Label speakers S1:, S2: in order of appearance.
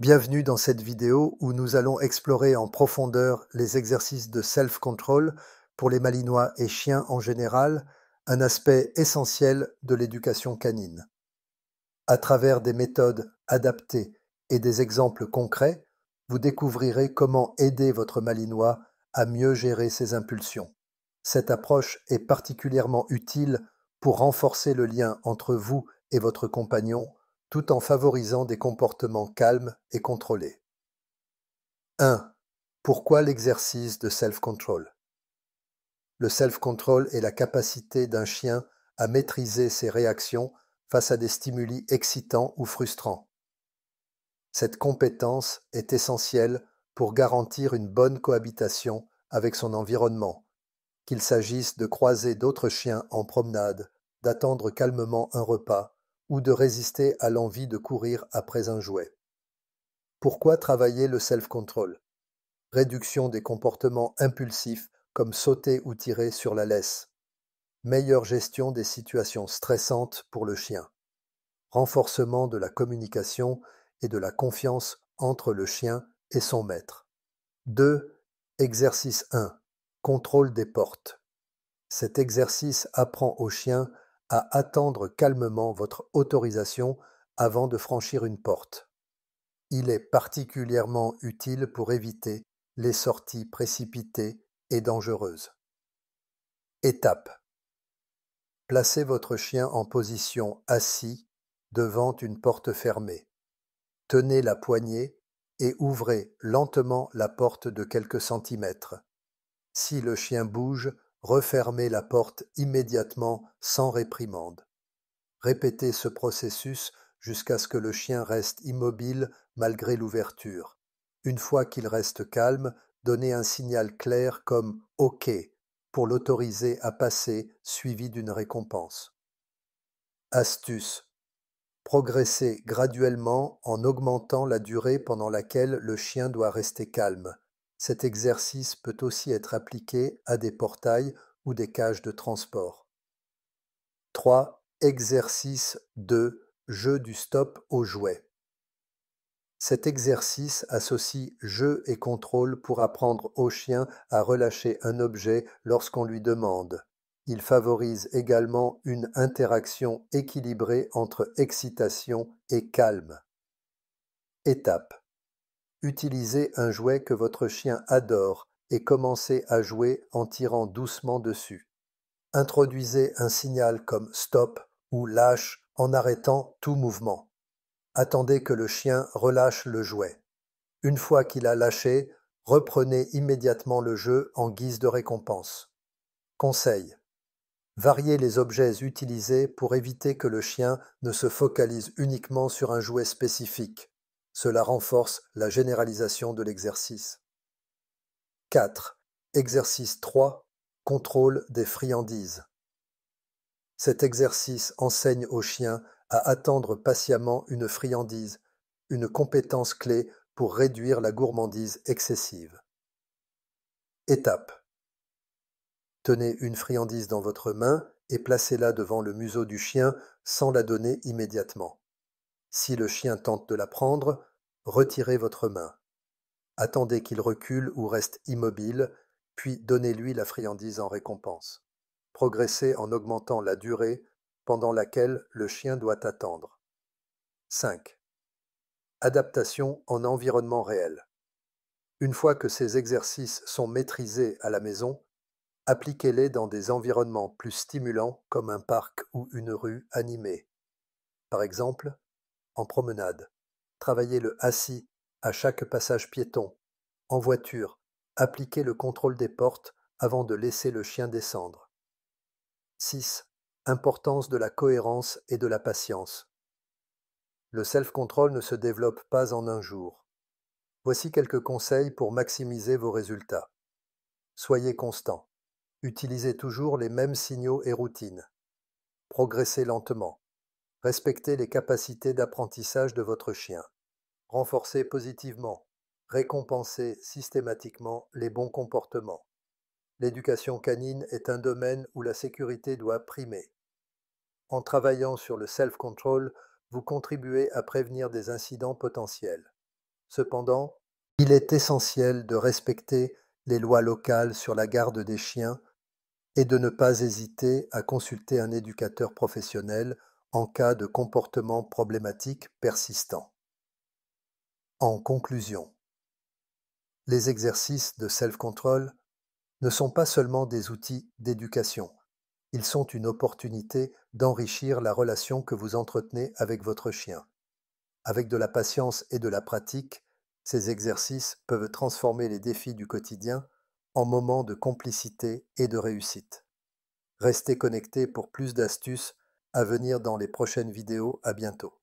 S1: Bienvenue dans cette vidéo où nous allons explorer en profondeur les exercices de self-control pour les Malinois et chiens en général, un aspect essentiel de l'éducation canine. À travers des méthodes adaptées et des exemples concrets, vous découvrirez comment aider votre Malinois à mieux gérer ses impulsions. Cette approche est particulièrement utile pour renforcer le lien entre vous et votre compagnon tout en favorisant des comportements calmes et contrôlés. 1. Pourquoi l'exercice de self-control? Le self-control est la capacité d'un chien à maîtriser ses réactions face à des stimuli excitants ou frustrants. Cette compétence est essentielle pour garantir une bonne cohabitation avec son environnement, qu'il s'agisse de croiser d'autres chiens en promenade, d'attendre calmement un repas ou de résister à l'envie de courir après un jouet. Pourquoi travailler le self-control? Réduction des comportements impulsifs comme sauter ou tirer sur la laisse, meilleure gestion des situations stressantes pour le chien, renforcement de la communication et de la confiance entre le chien et son maître. 2. Exercice 1. Contrôle des portes. Cet exercice apprend au chien à attendre calmement votre autorisation avant de franchir une porte. Il est particulièrement utile pour éviter les sorties précipitées et dangereuses. Étape. Placez votre chien en position assis devant une porte fermée. Tenez la poignée et ouvrez lentement la porte de quelques centimètres. Si le chien bouge, refermez la porte immédiatement sans réprimande. Répétez ce processus jusqu'à ce que le chien reste immobile malgré l'ouverture. Une fois qu'il reste calme, donnez un signal clair comme OK pour l'autoriser à passer, suivi d'une récompense. Astuce. Progressez graduellement en augmentant la durée pendant laquelle le chien doit rester calme. Cet exercice peut aussi être appliqué à des portails ou des cages de transport. 3. Exercice 2. Jeu du stop au jouet. Cet exercice associe jeu et contrôle pour apprendre au chien à relâcher un objet lorsqu'on lui demande. Il favorise également une interaction équilibrée entre excitation et calme. Étape. Utilisez un jouet que votre chien adore et commencez à jouer en tirant doucement dessus. Introduisez un signal comme stop ou lâche en arrêtant tout mouvement. Attendez que le chien relâche le jouet. Une fois qu'il a lâché, reprenez immédiatement le jeu en guise de récompense. Conseil. Variez les objets utilisés pour éviter que le chien ne se focalise uniquement sur un jouet spécifique. Cela renforce la généralisation de l'exercice. 4. Exercice 3. Contrôle des friandises. Cet exercice enseigne au chien à attendre patiemment une friandise, une compétence clé pour réduire la gourmandise excessive. Étape. Tenez une friandise dans votre main et placez-la devant le museau du chien sans la donner immédiatement. Si le chien tente de la prendre, retirez votre main. Attendez qu'il recule ou reste immobile, puis donnez-lui la friandise en récompense. Progressez en augmentant la durée pendant laquelle le chien doit attendre. 5. Adaptation en environnement réel. Une fois que ces exercices sont maîtrisés à la maison, appliquez-les dans des environnements plus stimulants comme un parc ou une rue animée. Par exemple, en promenade. Travaillez-le assis à chaque passage piéton. En voiture, appliquez le contrôle des portes avant de laisser le chien descendre. 6. Importance de la cohérence et de la patience. Le self-control ne se développe pas en un jour. Voici quelques conseils pour maximiser vos résultats. Soyez constant. Utilisez toujours les mêmes signaux et routines. Progressez lentement. Respectez les capacités d'apprentissage de votre chien. Renforcez positivement. Récompensez systématiquement les bons comportements. L'éducation canine est un domaine où la sécurité doit primer. En travaillant sur le self-control, vous contribuez à prévenir des incidents potentiels. Cependant, il est essentiel de respecter les lois locales sur la garde des chiens et de ne pas hésiter à consulter un éducateur professionnel en cas de comportement problématique persistant. En conclusion, les exercices de self-control ne sont pas seulement des outils d'éducation, ils sont une opportunité d'enrichir la relation que vous entretenez avec votre chien. Avec de la patience et de la pratique, ces exercices peuvent transformer les défis du quotidien en moments de complicité et de réussite. Restez connectés pour plus d'astuces à venir dans les prochaines vidéos. À bientôt.